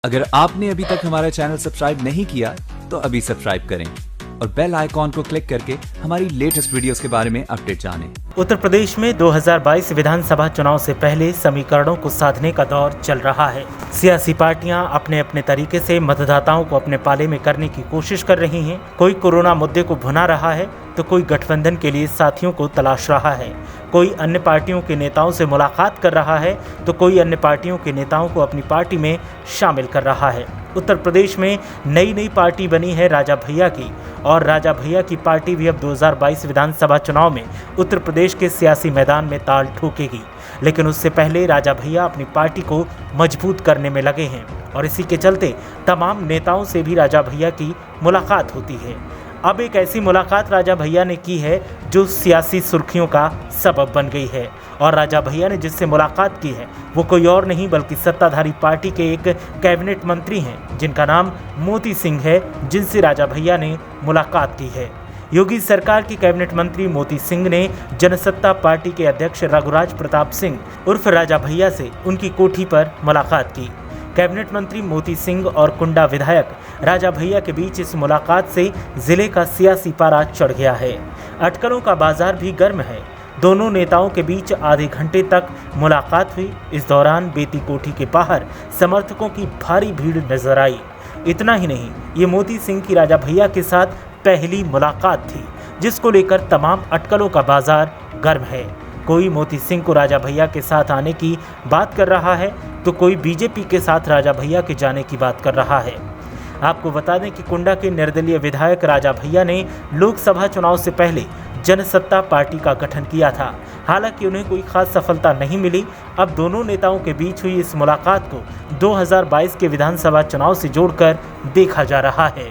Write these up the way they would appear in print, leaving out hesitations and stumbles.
अगर आपने अभी तक हमारा चैनल सब्सक्राइब नहीं किया तो अभी सब्सक्राइब करें और बेल आइकॉन को क्लिक करके हमारी लेटेस्ट वीडियोस के बारे में अपडेट जानें। उत्तर प्रदेश में 2022 विधानसभा चुनाव से पहले समीकरणों को साधने का दौर चल रहा है। सियासी पार्टियां अपने अपने तरीके से मतदाताओं को अपने पाले में करने की कोशिश कर रही हैं। कोई कोरोना मुद्दे को भुना रहा है तो कोई गठबंधन के लिए साथियों को तलाश रहा है, कोई अन्य पार्टियों के नेताओं से मुलाकात कर रहा है तो कोई अन्य पार्टियों के नेताओं को अपनी पार्टी में शामिल कर रहा है। उत्तर प्रदेश में नई पार्टी बनी है राजा भैया की, और राजा भैया की पार्टी भी अब 2022 विधानसभा चुनाव में उत्तर प्रदेश के सियासी मैदान में ताल ठोकेगी। लेकिन उससे पहले राजा भैया अपनी पार्टी को मजबूत करने में लगे हैं और इसी के चलते तमाम नेताओं से भी राजा भैया की मुलाकात होती है। अब एक ऐसी मुलाकात राजा भैया ने की है जो सियासी सुर्खियों का सबब बन गई है, और राजा भैया ने जिससे मुलाकात की है वो कोई और नहीं बल्कि सत्ताधारी पार्टी के एक कैबिनेट मंत्री हैं जिनका नाम मोती सिंह है, जिनसे राजा भैया ने मुलाकात की है। योगी सरकार के कैबिनेट मंत्री मोती सिंह ने जनसत्ता पार्टी के अध्यक्ष रघुराज प्रताप सिंह उर्फ राजा भैया से उनकी कोठी पर मुलाकात की। कैबिनेट मंत्री मोती सिंह और कुंडा विधायक राजा भैया के बीच इस मुलाकात से जिले का सियासी पारा चढ़ गया है। अटकलों का बाजार भी गर्म है। दोनों नेताओं के बीच आधे घंटे तक मुलाकात हुई। इस दौरान बेती कोठी के बाहर समर्थकों की भारी भीड़ नजर आई। इतना ही नहीं, ये मोती सिंह की राजा भैया के साथ पहली मुलाकात थी, जिसको लेकर तमाम अटकलों का बाजार गर्म है। कोई मोती सिंह को राजा भैया के साथ आने की बात कर रहा है तो कोई बीजेपी के साथ राजा भैया के जाने की बात कर रहा है। आपको बता दें कि कुंडा के निर्दलीय विधायक राजा भैया ने लोकसभा चुनाव से पहले जनसत्ता पार्टी का गठन किया था। हालांकि उन्हें कोई खास सफलता नहीं मिली। अब दोनों नेताओं के बीच हुई इस मुलाकात को 2022 के विधानसभा चुनाव से जोड़कर देखा जा रहा है।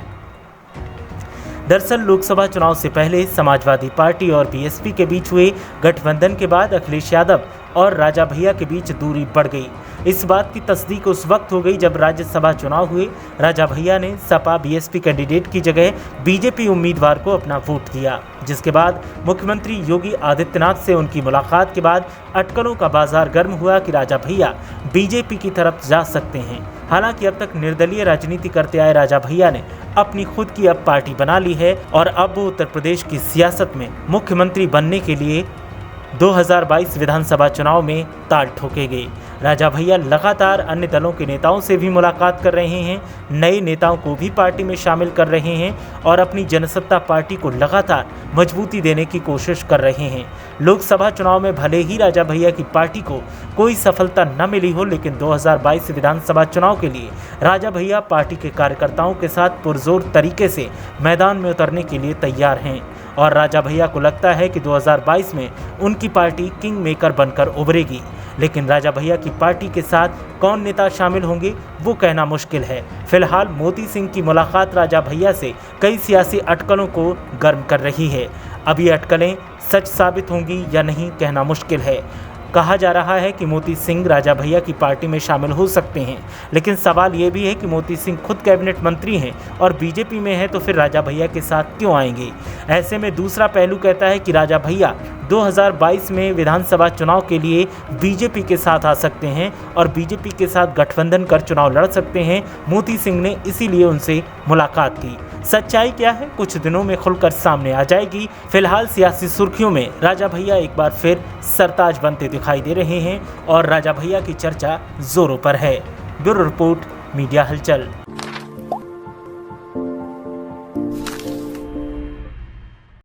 दरअसल लोकसभा चुनाव से पहले समाजवादी पार्टी और बीएसपी के बीच हुए गठबंधन के बाद अखिलेश यादव और राजा भैया के बीच दूरी बढ़ गई। इस बात की तस्दीक उस वक्त हो गई जब राज्यसभा चुनाव हुए। राजा भैया ने सपा बीएसपी कैंडिडेट की जगह बीजेपी उम्मीदवार को अपना वोट दिया, जिसके बाद मुख्यमंत्री योगी आदित्यनाथ से उनकी मुलाकात के बाद अटकलों का बाजार गर्म हुआ कि राजा भैया बीजेपी की तरफ जा सकते हैं। हालांकि अब तक निर्दलीय राजनीति करते आए राजा भैया ने अपनी खुद की अब पार्टी बना ली है और अब वो उत्तर प्रदेश की सियासत में मुख्यमंत्री बनने के लिए 2022 विधानसभा चुनाव में ताल ठोकेंगे। राजा भैया लगातार अन्य दलों के नेताओं से भी मुलाकात कर रहे हैं, नए नेताओं को भी पार्टी में शामिल कर रहे हैं और अपनी जनसत्ता पार्टी को लगातार मजबूती देने की कोशिश कर रहे हैं। लोकसभा चुनाव में भले ही राजा भैया की पार्टी को कोई सफलता न मिली हो, लेकिन 2022 विधानसभा चुनाव के लिए राजा भैया पार्टी के कार्यकर्ताओं के साथ पुरजोर तरीके से मैदान में उतरने के लिए तैयार हैं और राजा भैया को लगता है कि 2022 में उनकी पार्टी किंग मेकर बनकर उभरेगी। लेकिन राजा भैया की पार्टी के साथ कौन नेता शामिल होंगे वो कहना मुश्किल है। फिलहाल मोती सिंह की मुलाकात राजा भैया से कई सियासी अटकलों को गर्म कर रही है। अब ये अटकलें सच साबित होंगी या नहीं कहना मुश्किल है। कहा जा रहा है कि मोती सिंह राजा भैया की पार्टी में शामिल हो सकते हैं, लेकिन सवाल ये भी है कि मोती सिंह खुद कैबिनेट मंत्री हैं और बीजेपी में है तो फिर राजा भैया के साथ क्यों आएंगे। ऐसे में दूसरा पहलू कहता है कि राजा भैया 2022 में विधानसभा चुनाव के लिए बीजेपी के साथ आ सकते हैं और बीजेपी के साथ गठबंधन कर चुनाव लड़ सकते हैं। मोती सिंह ने इसीलिए उनसे मुलाकात की। सच्चाई क्या है कुछ दिनों में खुलकर सामने आ जाएगी। फिलहाल सियासी सुर्खियों में राजा भैया एक बार फिर सरताज बनते दिखाई दे रहे हैं और राजा भैया की चर्चा जोरों पर है। ब्यूरो रिपोर्ट, मीडिया हलचल।